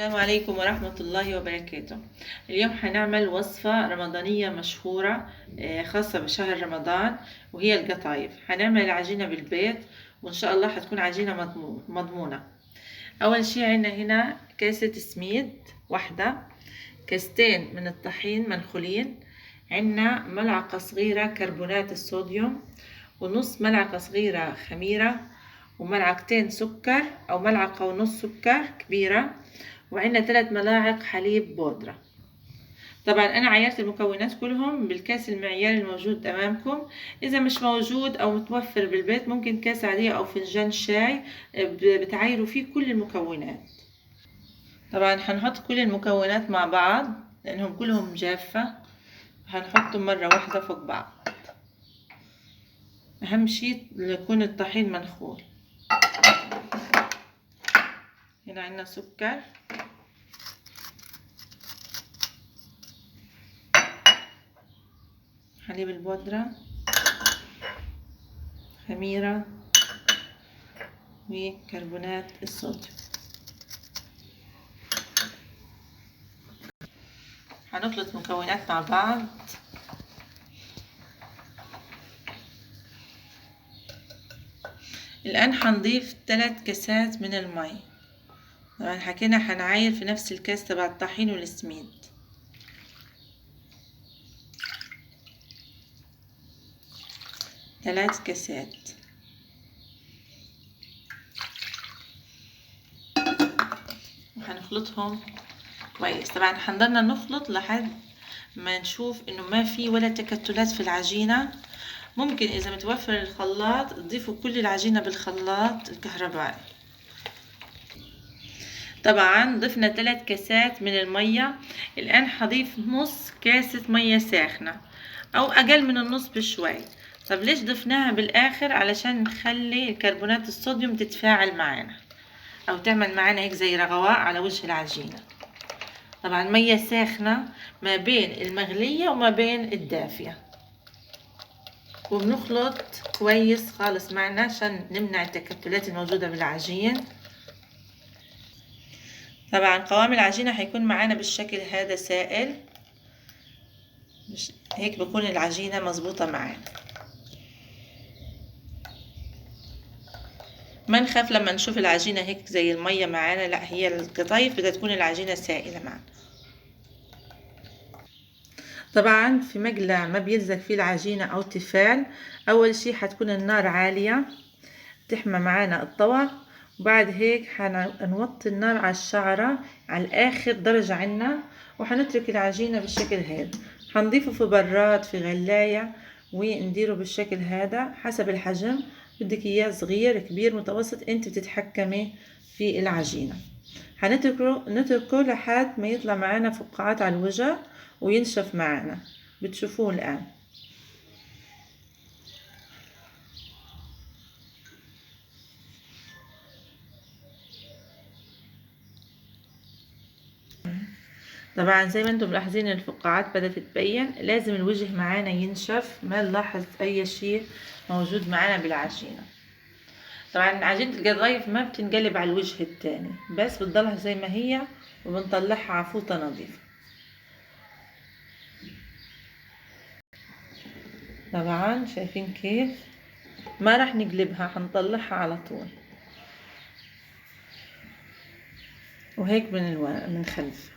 السلام عليكم ورحمة الله وبركاته. اليوم حنعمل وصفة رمضانية مشهورة خاصة بشهر رمضان، وهي القطايف. حنعمل العجينة بالبيت وإن شاء الله حتكون عجينة مضمونة. أول شي عنا هنا كاسة سميد واحدة، كاستين من الطحين منخولين، عنا ملعقة صغيرة كربونات الصوديوم، ونص ملعقة صغيرة خميرة، وملعقتين سكر أو ملعقة ونص سكر كبيرة، وعندنا 3 ملاعق حليب بودرة. طبعا أنا عيرت المكونات كلهم بالكاس المعياري الموجود أمامكم. إذا مش موجود أو متوفر بالبيت ممكن كاس عادية أو فنجان شاي بتعايروا فيه كل المكونات. طبعا هنحط كل المكونات مع بعض لأنهم كلهم جافة، هنحطهم مرة واحدة فوق بعض. أهم شي يكون الطحين منخول. هنا عندنا سكر، حليب البودرة، خميرة، وكربونات الصوديوم. هنخلط مكونات مع بعض. الآن هنضيف 3 كاسات من المي. طبعا حكينا هنعاير في نفس الكاس تبع الطحين والسميد. ثلاث كاسات. وهنخلطهم كويس. طبعا هنضلنا نخلط لحد ما نشوف انه ما في ولا تكتلات في العجينة. ممكن اذا متوفر الخلاط تضيفوا كل العجينة بالخلاط الكهربائي. طبعا ضفنا 3 كاسات من المية. الان هضيف نص كاسة مية ساخنة او اقل من النص بشوي. طب ليش ضفناها بالاخر؟ علشان نخلي كربونات الصوديوم تتفاعل معنا او تعمل معنا هيك زي رغواء على وجه العجينة. طبعا مية ساخنة ما بين المغلية وما بين الدافية، وبنخلط كويس خالص معنا عشان نمنع التكتلات الموجودة بالعجين. طبعا قوام العجينة هيكون معانا بالشكل هذا سائل، هيك بكون العجينة مظبوطة معانا. ما نخاف لما نشوف العجينة هيك زي المية معانا، لا، هي القطايف بدها تكون العجينة سائلة معانا. طبعا في مقلى ما بيلزق فيه العجينة او تيفال، اول شي حتكون النار عالية تحمى معانا الطوى، وبعد هيك هنوطي النار على الشعرة على اخر درجة عنا، وحنترك العجينة بالشكل هذا. هنضيفه في براد في غلاية ونديره بالشكل هذا حسب الحجم. بدك اياه صغير كبير متوسط، انت بتتحكمي في العجينة. نتركه لحد ما يطلع معانا فقاعات على الوجه وينشف معانا. بتشوفوه الآن. طبعا زي ما انتم ملاحظين الفقاعات بدأت تبين. لازم الوجه معانا ينشف، ما نلاحظ اي شيء موجود معانا بالعجينة. طبعا عجينة القطايف ما بتنقلب على الوجه التاني، بس بتضلها زي ما هي وبنطلعها على فوطة نظيفة. طبعا شايفين كيف ما راح نقلبها، هنطلعها على طول وهيك من خلف.